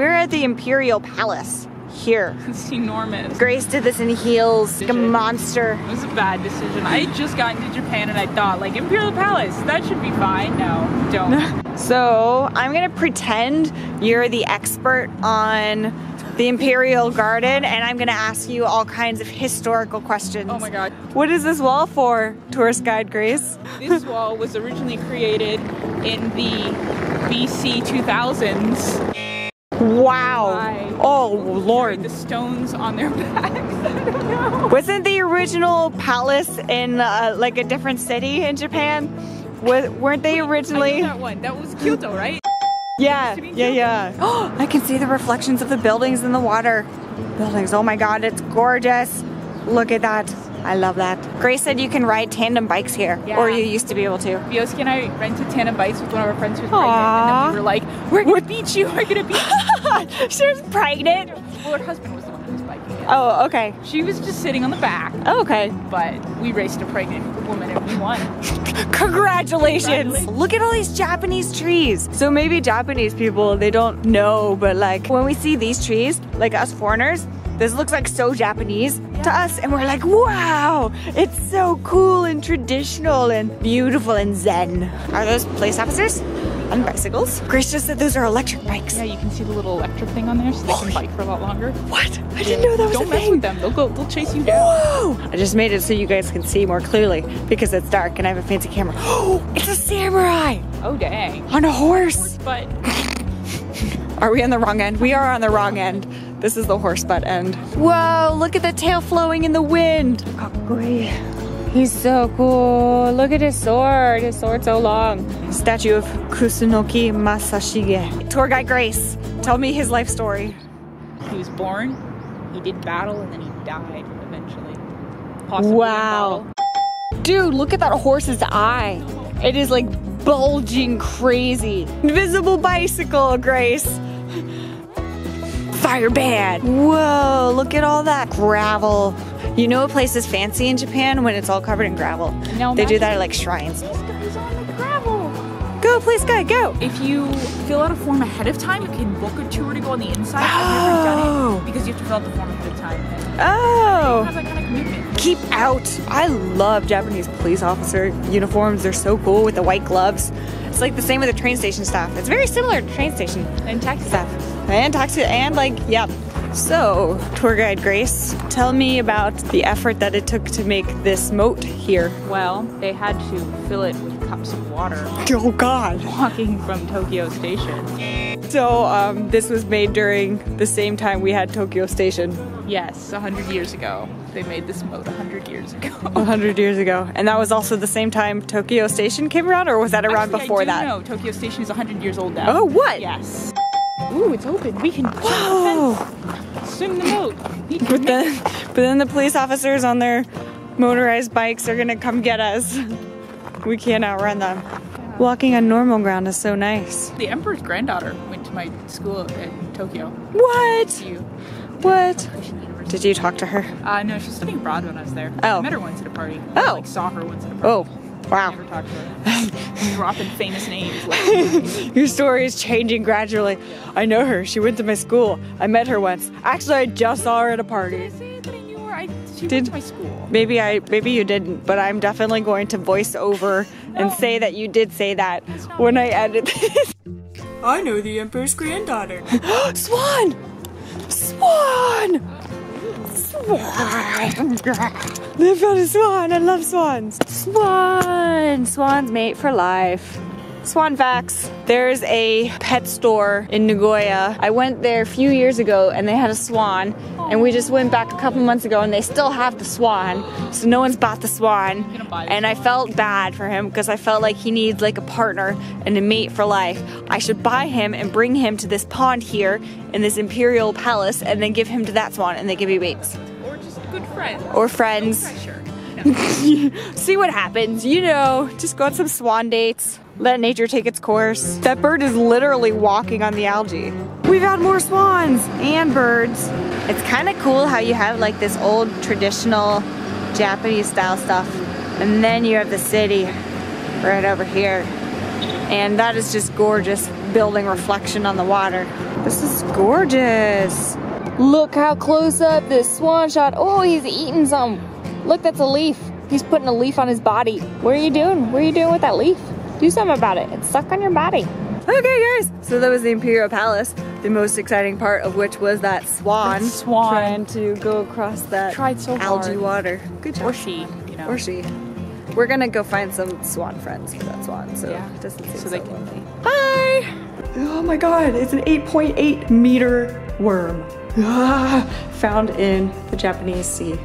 We're at the Imperial Palace here. It's enormous. Grace did this in heels, like a monster. It was a bad decision. I had just gotten to Japan and I thought, like, Imperial Palace, that should be fine. No, don't. So I'm gonna pretend you're the expert on the Imperial Garden, and I'm gonna ask you all kinds of historical questions. Oh my god. What is this wall for, tourist guide Grace? This wall was originally created in the BC 2000s. Wow. Why? Oh Lord. The stones on their backs. I don't know. Wasn't the original palace in like a different city in Japan? Weren't they originally? I know that one. That was Kyoto, right? Yeah, yeah. Oh, I can see the reflections of the buildings in the water. Buildings, oh my god, it's gorgeous. Look at that. I love that. Grace said you can ride tandem bikes here, or you used to be able to. Yosuke and I rented tandem bikes with one of our friends who was pregnant, and then we were like, we're gonna beat you, we're gonna beat you. She was pregnant? Well, her husband was the one who was biking it. Oh, okay. She was just sitting on the back. Oh, okay. But we raced a pregnant woman and we won. Congratulations! Look at all these Japanese trees. So maybe Japanese people, they don't know, but like when we see these trees, like us foreigners, this looks like so Japanese to us, and we're like, wow, it's so cool and traditional and beautiful and zen. Are those police officers on bicycles? Grace just said those are electric bikes. Yeah, you can see the little electric thing on there so they can bike for a lot longer. What? I didn't know that was a thing. Don't mess with them. They'll chase you down. Whoa! I just made it so you guys can see more clearly because it's dark and I have a fancy camera. Oh, it's a samurai! Oh, dang. On a horse. But are we on the wrong end? We are on the wrong end. This is the horse butt end. Whoa, look at the tail flowing in the wind. He's so cool. Look at his sword. His sword's so long. Statue of Kusunoki Masashige. Tour guide Grace, tell me his life story. He was born, he did battle, and then he died eventually. Possibly wow. Dude, look at that horse's eye. It is like bulging crazy. Invisible bicycle, Grace. Fire band. Whoa, look at all that gravel. You know a place is fancy in Japan when it's all covered in gravel. No, they do that at like shrines. This guy's on the gravel. Go, please, guy, go. If you fill out a form ahead of time, you can book a tour to go on the inside. I've never done it because you have to fill out the form ahead of time. Oh. Have that kind of commitment. Keep out. I love Japanese police officer uniforms. They're so cool with the white gloves. It's like the same with the train station staff. It's very similar to train station and taxi staff. And taxi, and like, yeah. So, tour guide Grace, tell me about the effort that it took to make this moat here. Well, they had to fill it with cups of water. Oh God. Walking from Tokyo Station. So, this was made during the same time we had Tokyo Station. Yes, 100 years ago. They made this moat 100 years ago. 100 years ago. And that was also the same time Tokyo Station came around, or was that around before that? No, Tokyo Station is 100 years old now. Oh, what? Yes. Ooh, it's open. We can swim the moat. But then the police officers on their motorized bikes are gonna come get us. We can't outrun them. Yeah. Walking on normal ground is so nice. The emperor's granddaughter went to my school in Tokyo. What? What? Did you talk to her? No, she was studying abroad when I was there. Oh. I met her once at a party. Oh. I saw her once at a party. Oh. Wow. Never talked to her. Dropping famous names. Your story is changing gradually. Yeah. I know her. She went to my school. I met her once. Actually, I just saw her at a party. Did I say that I knew her? She went to my school. Maybe you didn't, but I'm definitely going to voice over and say that you did say that when I edit this. I know the Emperor's granddaughter. Swan! Swan! They found a swan. I love swans. Swan. Swans mate for life. Swan facts. There's a pet store in Nagoya. I went there a few years ago and they had a swan. And we just went back a couple months ago and they still have the swan. So no one's bought the swan. And I felt bad for him because I felt like he needs like a partner and a mate for life. I should buy him and bring him to this pond here in this Imperial Palace and then give him to that swan and they give me mates. Or just good friends. Or friends. No pressure. No. See what happens, you know, just go on some swan dates. Let nature take its course. That bird is literally walking on the algae. We've had more swans and birds. It's kind of cool how you have like this old traditional Japanese style stuff and then you have the city right over here. And that is just gorgeous building reflection on the water. This is gorgeous. Look how close up this swan shot. Oh, he's eating some. Look, that's a leaf. He's putting a leaf on his body. What are you doing? What are you doing with that leaf? Do something about it. It's stuck on your body. Okay, guys. So that was the Imperial Palace. The most exciting part of which was that swan. Trying to go across that algae water. Good job. Or she, you know. Or she. We're gonna go find some swan friends for that swan, so yeah. it doesn't seem So so they can lonely. Hi! Oh my god, it's an 8.8 meter worm. Found in the Japanese sea.